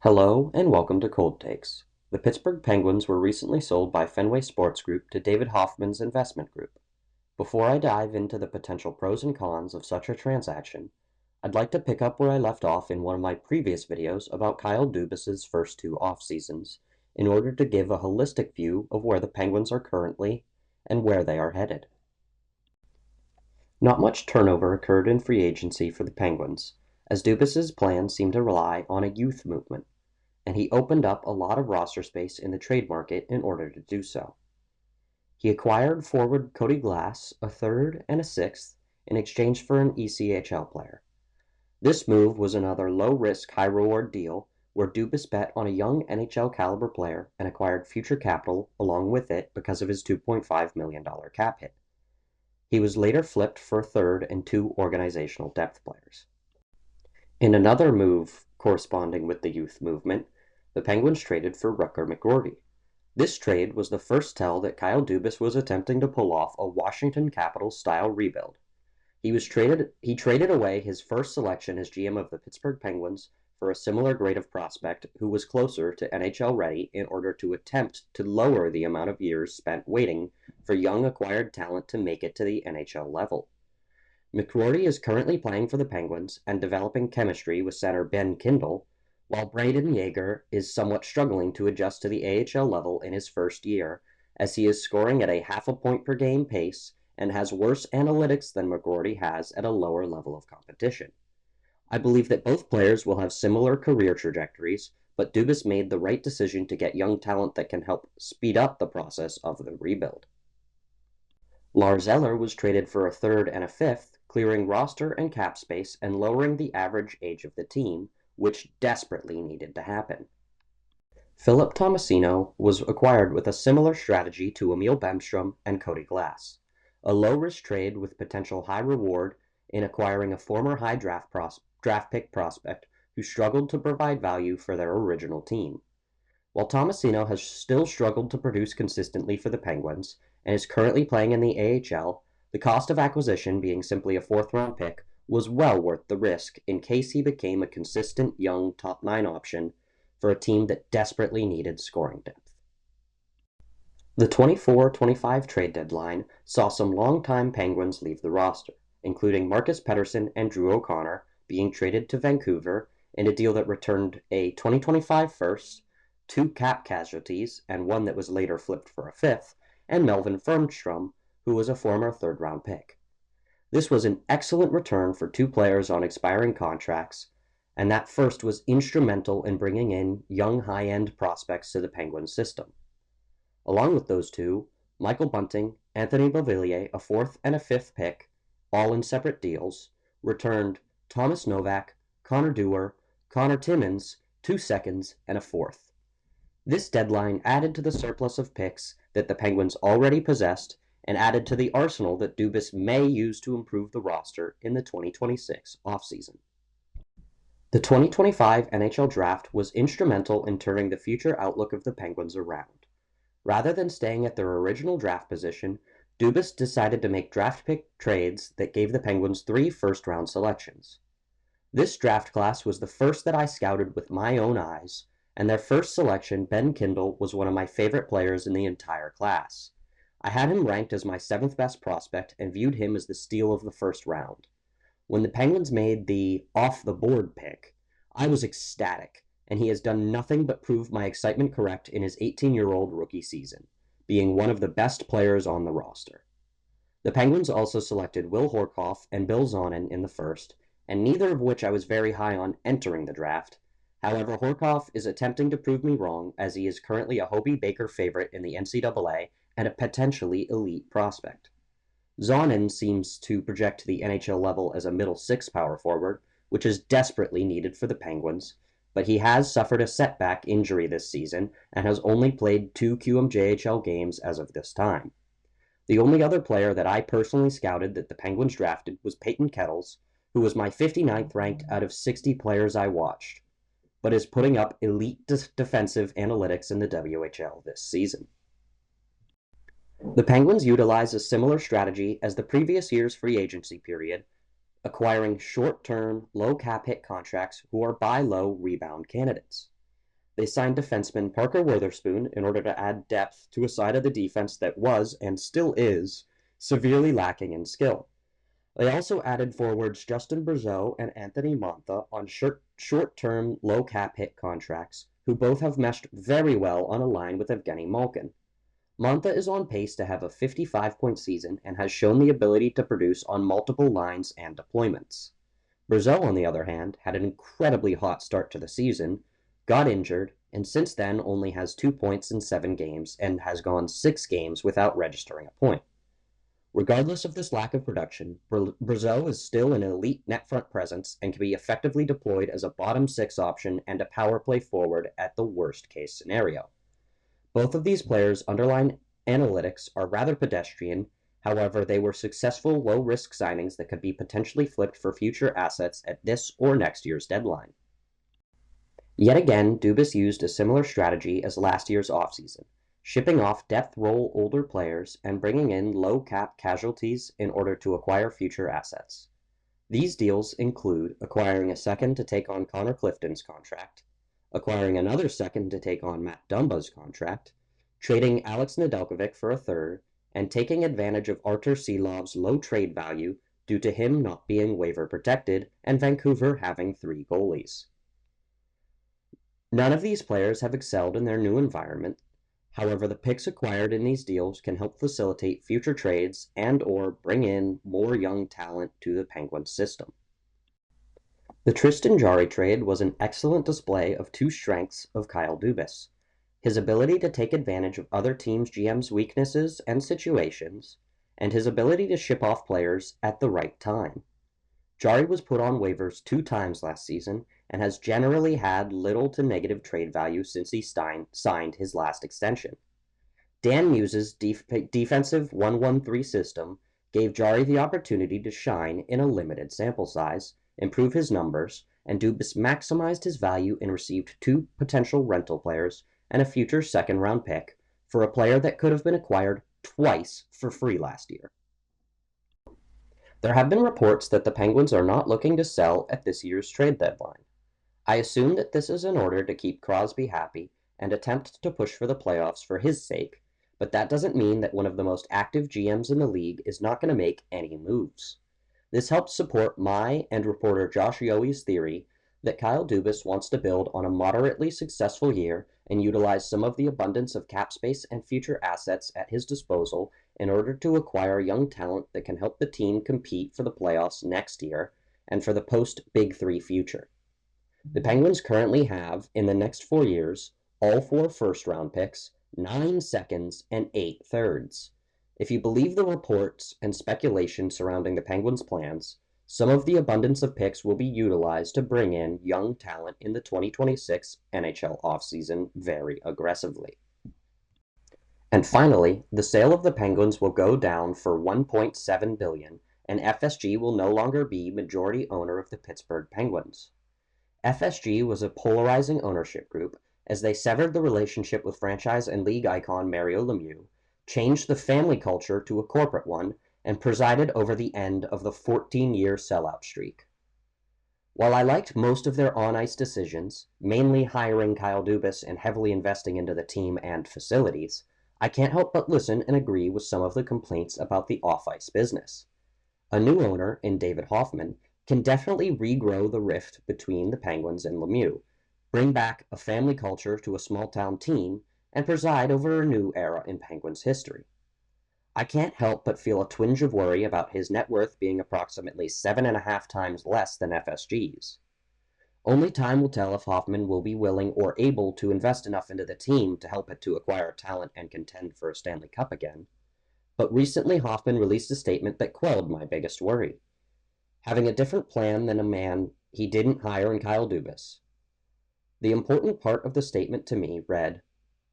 Hello and welcome to Cold Takes. The Pittsburgh Penguins were recently sold by Fenway Sports Group to David Hoffman's investment group. Before I dive into the potential pros and cons of such a transaction, I'd like to pick up where I left off in one of my previous videos about Kyle Dubas's first two off-seasons in order to give a holistic view of where the Penguins are currently and where they are headed. Not much turnover occurred in free agency for the Penguins, as Dubas's plans seemed to rely on a youth movement, and he opened up a lot of roster space in the trade market in order to do so. He acquired forward Cody Glass, a third and a sixth, in exchange for an ECHL player. This move was another low-risk, high-reward deal where Dubas bet on a young NHL caliber player and acquired future capital along with it because of his $2.5 million cap hit. He was later flipped for a third and two organizational depth players. In another move corresponding with the youth movement, the Penguins traded for Rutger McGroarty. This trade was the first tell that Kyle Dubas was attempting to pull off a Washington Capitals-style rebuild. He traded away his first selection as GM of the Pittsburgh Penguins for a similar grade of prospect who was closer to NHL ready in order to attempt to lower the amount of years spent waiting for young acquired talent to make it to the NHL level. McGroarty is currently playing for the Penguins and developing chemistry with center Ben Kindle, while Braden Yeager is somewhat struggling to adjust to the AHL level in his first year, as he is scoring at a half a point per game pace and has worse analytics than McGroarty has at a lower level of competition. I believe that both players will have similar career trajectories, but Dubas made the right decision to get young talent that can help speed up the process of the rebuild. Lars Eller was traded for a third and a fifth, clearing roster and cap space and lowering the average age of the team, which desperately needed to happen. Philip Tomasino was acquired with a similar strategy to Emil Bemstrom and Cody Glass, a low-risk trade with potential high reward in acquiring a former high draft pick prospect who struggled to provide value for their original team. While Tomasino has still struggled to produce consistently for the Penguins and is currently playing in the AHL, the cost of acquisition being simply a fourth-round pick was well worth the risk in case he became a consistent young top-9 option for a team that desperately needed scoring depth. The 24-25 trade deadline saw some longtime Penguins leave the roster, including Marcus Pettersson and Drew O'Connor being traded to Vancouver in a deal that returned a 2025 first, two cap casualties, and one that was later flipped for a fifth, and Melvin Firmstrom, who was a former third-round pick. This was an excellent return for two players on expiring contracts, and that first was instrumental in bringing in young high-end prospects to the Penguins system. Along with those two, Michael Bunting, Anthony Beauvillier, a fourth and a fifth pick, all in separate deals, returned Thomas Novak, Connor Dewar, Connor Timmins, 2 seconds, and a fourth. This deadline added to the surplus of picks that the Penguins already possessed and added to the arsenal that Dubas may use to improve the roster in the 2026 offseason. The 2025 NHL Draft was instrumental in turning the future outlook of the Penguins around. Rather than staying at their original draft position, Dubas decided to make draft pick trades that gave the Penguins 3 first-round selections. This draft class was the first that I scouted with my own eyes, and their first selection, Ben Kindle, was one of my favorite players in the entire class. I had him ranked as my 7th best prospect and viewed him as the steal of the first round. When the Penguins made the off-the-board pick, I was ecstatic, and he has done nothing but prove my excitement correct in his 18-year-old rookie season, being one of the best players on the roster. The Penguins also selected Will Horkoff and Bill Zonin in the first, and neither of which I was very high on entering the draft. However, Horkoff is attempting to prove me wrong, as he is currently a Hobey Baker favorite in the NCAA and a potentially elite prospect. Zonin seems to project to the NHL level as a middle six power forward, which is desperately needed for the Penguins, but he has suffered a setback injury this season and has only played 2 QMJHL games as of this time. The only other player that I personally scouted that the Penguins drafted was Peyton Kettles, who was my 59th ranked out of 60 players I watched, but is putting up elite defensive analytics in the WHL this season. The Penguins utilize a similar strategy as the previous year's free agency period, acquiring short-term, low cap hit contracts who are buy low rebound candidates. They signed defenseman Parker Wotherspoon in order to add depth to a side of the defense that was, and still is, severely lacking in skill. They also added forwards Justin Brazeau and Anthony Mantha on short-term, low-cap hit contracts, who both have meshed very well on a line with Evgeny Malkin. Mantha is on pace to have a 55-point season and has shown the ability to produce on multiple lines and deployments. Brazeau, on the other hand, had an incredibly hot start to the season, got injured, and since then only has 2 points in 7 games and has gone 6 games without registering a point. Regardless of this lack of production, Brazeau is still an elite net front presence and can be effectively deployed as a bottom 6 option and a power play forward at the worst case scenario. Both of these players' underlying analytics are rather pedestrian. However, they were successful low-risk signings that could be potentially flipped for future assets at this or next year's deadline. Yet again, Dubas used a similar strategy as last year's offseason, shipping off depth role older players and bringing in low-cap casualties in order to acquire future assets. These deals include acquiring a second to take on Connor Clifton's contract, acquiring another second to take on Matt Dumba's contract, trading Alex Nedeljkovic for a third, and taking advantage of Artur Silov's low trade value due to him not being waiver protected and Vancouver having 3 goalies. None of these players have excelled in their new environment. However, the picks acquired in these deals can help facilitate future trades and/or bring in more young talent to the Penguins system. The Tristan Jarry trade was an excellent display of 2 strengths of Kyle Dubas: his ability to take advantage of other teams' GM's weaknesses and situations, and his ability to ship off players at the right time. Jarry was put on waivers 2 times last season and has generally had little to negative trade value since he signed his last extension. Dan Muse's defensive 1-1-3 system gave Jarry the opportunity to shine in a limited sample size, improve his numbers, and Dubas maximized his value and received 2 potential rental players and a future second-round pick for a player that could have been acquired twice for free last year. There have been reports that the Penguins are not looking to sell at this year's trade deadline. I assume that this is in order to keep Crosby happy and attempt to push for the playoffs for his sake, but that doesn't mean that one of the most active GMs in the league is not going to make any moves. This helps support my and reporter Josh Yohe's theory that Kyle Dubas wants to build on a moderately successful year and utilize some of the abundance of cap space and future assets at his disposal in order to acquire young talent that can help the team compete for the playoffs next year and for the post-Big Three future. The Penguins currently have, in the next 4 years, all 4 first-round picks, 9 seconds, and 8 thirds. If you believe the reports and speculation surrounding the Penguins' plans, some of the abundance of picks will be utilized to bring in young talent in the 2026 NHL offseason very aggressively. And finally, the sale of the Penguins will go down for $1.7 billion, and FSG will no longer be majority owner of the Pittsburgh Penguins. FSG was a polarizing ownership group as they severed the relationship with franchise and league icon Mario Lemieux, changed the family culture to a corporate one, and presided over the end of the 14-year sellout streak. While I liked most of their on-ice decisions, mainly hiring Kyle Dubas and heavily investing into the team and facilities, I can't help but listen and agree with some of the complaints about the off-ice business. A new owner, in David Hoffman, can definitely regrow the rift between the Penguins and Lemieux, bring back a family culture to a small-town team, and preside over a new era in Penguins history. I can't help but feel a twinge of worry about his net worth being approximately 7.5 times less than FSG's. Only time will tell if Hoffman will be willing or able to invest enough into the team to help it to acquire talent and contend for a Stanley Cup again. But recently Hoffman released a statement that quelled my biggest worry, having a different plan than a man he didn't hire in Kyle Dubas. The important part of the statement to me read,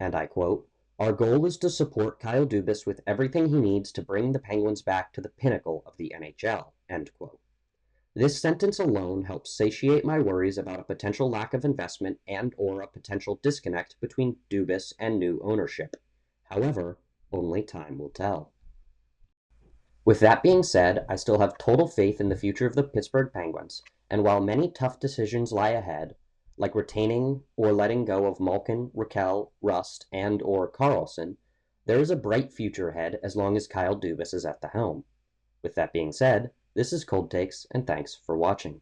and I quote, "Our goal is to support Kyle Dubas with everything he needs to bring the Penguins back to the pinnacle of the NHL," end quote. This sentence alone helps satiate my worries about a potential lack of investment and/or a potential disconnect between Dubas and new ownership. However, only time will tell. With that being said, I still have total faith in the future of the Pittsburgh Penguins, and while many tough decisions lie ahead, Like retaining or letting go of Malkin, Raquel, Rust, and or Carlson, there is a bright future ahead as long as Kyle Dubas is at the helm. With that being said, this is Cold Takes, and thanks for watching.